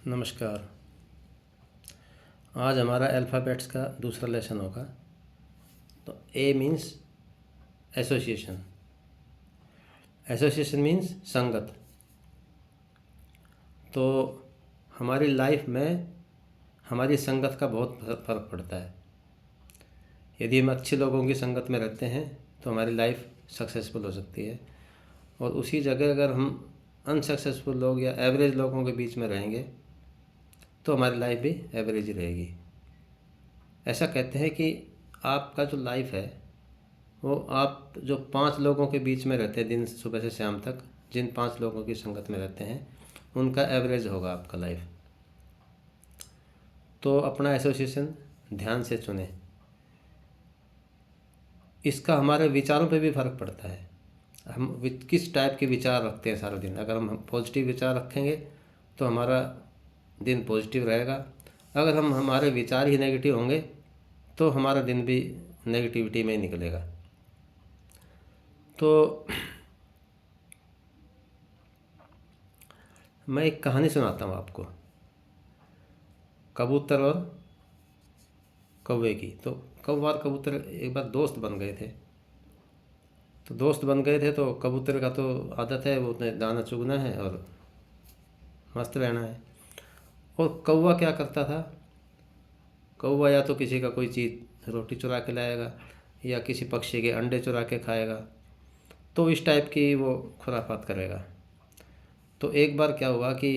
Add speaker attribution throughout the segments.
Speaker 1: नमस्कार। आज हमारा अल्फ़ाबेट्स का दूसरा लेसन होगा। तो ए मीन्स एसोसिएशन। एसोसिएशन मीन्स संगत। तो हमारी लाइफ में हमारी संगत का बहुत फ़र्क पड़ता है। यदि हम अच्छे लोगों की संगत में रहते हैं तो हमारी लाइफ सक्सेसफुल हो सकती है, और उसी जगह अगर हम अनसक्सेसफुल लोग या एवरेज लोगों के बीच में रहेंगे तो हमारी लाइफ भी एवरेज ही रहेगी। ऐसा कहते हैं कि आपका जो लाइफ है वो आप जो 5 लोगों के बीच में रहते हैं दिन सुबह से शाम तक, जिन 5 लोगों की संगत में रहते हैं उनका एवरेज होगा आपका लाइफ। तो अपना एसोसिएशन ध्यान से चुनें। इसका हमारे विचारों पे भी फ़र्क पड़ता है। हम किस टाइप के विचार रखते हैं सारा दिन। अगर हम पॉजिटिव विचार रखेंगे तो हमारा दिन पॉजिटिव रहेगा। अगर हमारे विचार ही नेगेटिव होंगे तो हमारा दिन भी नेगेटिविटी में ही निकलेगा। तो मैं एक कहानी सुनाता हूँ आपको, कबूतर और कौवे की। तो कौवा और कबूतर एक बार दोस्त बन गए थे। तो कबूतर का तो आदत है, वो उसने दाना चुगना है और मस्त रहना है। और कौवा क्या करता था, कौवा या तो किसी का कोई चीज़ रोटी चुरा के लाएगा या किसी पक्षी के अंडे चुरा के खाएगा। तो इस टाइप की वो खुराफात करेगा। तो एक बार क्या हुआ कि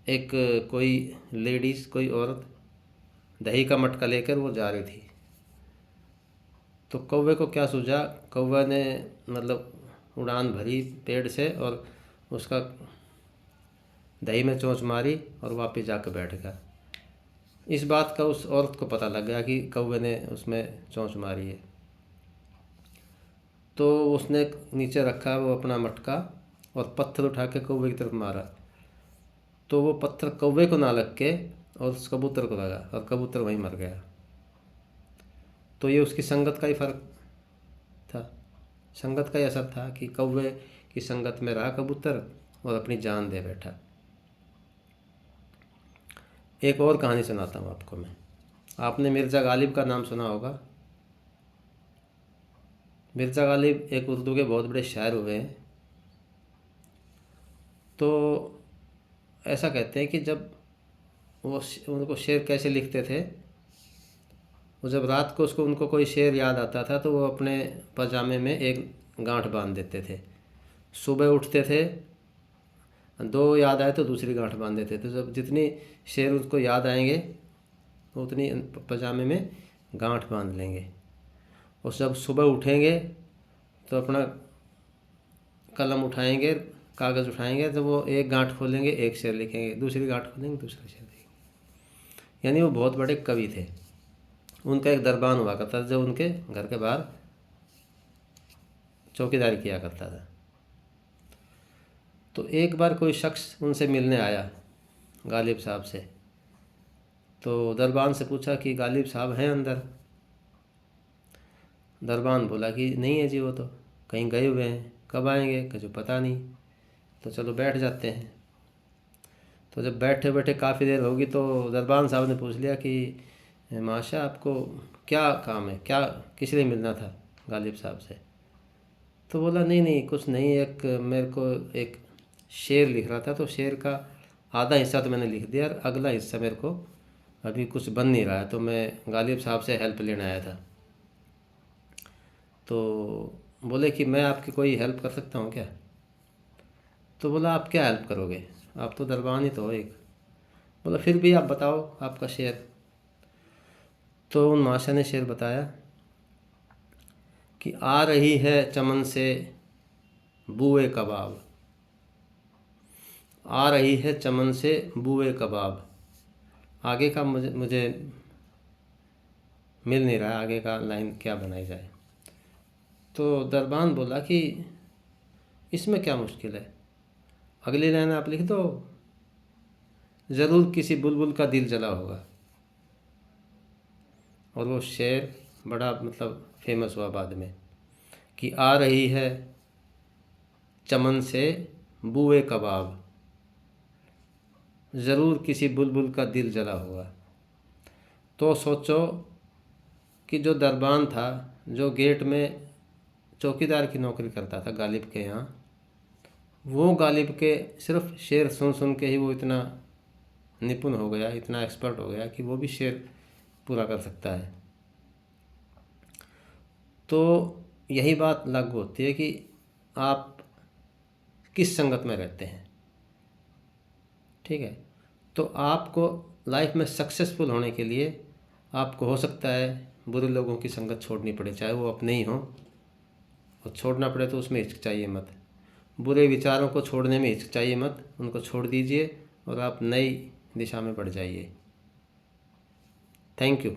Speaker 1: एक कोई लेडीज़, कोई औरत दही का मटका लेकर वो जा रही थी। तो कौवे को क्या सूझा, कौवा ने मतलब उड़ान भरी पेड़ से और उसका दही में चोंच मारी और वापस जाकर बैठ गया। इस बात का उस औरत को पता लग गया कि कौवे ने उसमें चोंच मारी है। तो उसने नीचे रखा वो अपना मटका और पत्थर उठा के कौवे की तरफ मारा। तो वो पत्थर कौवे को ना लग के और उस कबूतर को लगा और कबूतर वहीं मर गया। तो ये उसकी संगत का ही फ़र्क था, संगत का ही असर था कि कौवे की संगत में रहा कबूतर और अपनी जान दे बैठा। एक और कहानी सुनाता हूँ आपको मैं। आपने मिर्ज़ा गालिब का नाम सुना होगा। मिर्ज़ा गालिब एक उर्दू के बहुत बड़े शायर हुए हैं। तो ऐसा कहते हैं कि जब वो उनको शेर कैसे लिखते थे, वो जब रात को उनको कोई शेर याद आता था तो वो अपने पजामे में एक गांठ बांध देते थे। सुबह उठते थे, 2 याद आए तो दूसरी गांठ बांध देते थे। जब जितनी शेर उसको याद आएंगे वो उतनी पजामे में गांठ बांध लेंगे। और जब सुबह उठेंगे तो अपना कलम उठाएंगे, कागज़ उठाएंगे, तो वो एक गांठ खोलेंगे, एक शेर लिखेंगे, दूसरी गांठ खोलेंगे, दूसरा शेर लिखेंगे। यानी वो बहुत बड़े कवि थे। उनका एक दरबान हुआ करता था जो उनके घर के बाहर चौकीदारी किया करता था। तो एक बार कोई शख्स उनसे मिलने आया गालिब साहब से। तो दरबान से पूछा कि गालिब साहब हैं अंदर। दरबान बोला कि नहीं है जी, वो तो कहीं गए हुए हैं, कब आएंगे कुछ पता नहीं। तो चलो बैठ जाते हैं। तो जब बैठे बैठे काफ़ी देर होगी तो दरबान साहब ने पूछ लिया कि माशा आपको क्या काम है, क्या किस लिए मिलना था गालिब साहब से। तो बोला नहीं नहीं कुछ नहीं, एक मेरे को एक शेर लिख रहा था, तो शेर का आधा हिस्सा तो मैंने लिख दिया और अगला हिस्सा मेरे को अभी कुछ बन नहीं रहा है, तो मैं गालिब साहब से हेल्प लेने आया था। तो बोले कि मैं आपकी कोई हेल्प कर सकता हूँ क्या। तो बोला आप क्या हेल्प करोगे, आप तो दरबान ही तो हो एक। बोला फिर भी आप बताओ आपका शेर। तो उन माशा ने शेर बताया कि आ रही है चमन से बूए कबाब, आ रही है चमन से बूए कबाब। आगे का मुझे मुझे मिल नहीं रहा, आगे का लाइन क्या बनाई जाए। तो दरबान बोला कि इसमें क्या मुश्किल है, अगली लाइन आप लिख दो, ज़रूर किसी बुलबुल का दिल जला होगा। और वो शेर बड़ा मतलब फेमस हुआ बाद में कि आ रही है चमन से बूए कबाब, ज़रूर किसी बुलबुल का दिल जला होगा। तो सोचो कि जो दरबान था, जो गेट में चौकीदार की नौकरी करता था गालिब के यहाँ, वो गालिब के सिर्फ शेर सुन सुन के ही वो इतना निपुण हो गया, इतना एक्सपर्ट हो गया कि वो भी शेर पूरा कर सकता है। तो यही बात लागू होती है कि आप किस संगत में रहते हैं। ठीक है, तो आपको लाइफ में सक्सेसफुल होने के लिए आपको हो सकता है बुरे लोगों की संगत छोड़नी पड़े, चाहे वो अपने ही हों, और छोड़ना पड़े तो उसमें हिचकिचाइए मत। बुरे विचारों को छोड़ने में हिचकिचाइए मत, उनको छोड़ दीजिए और आप नई दिशा में बढ़ जाइए। Thank you.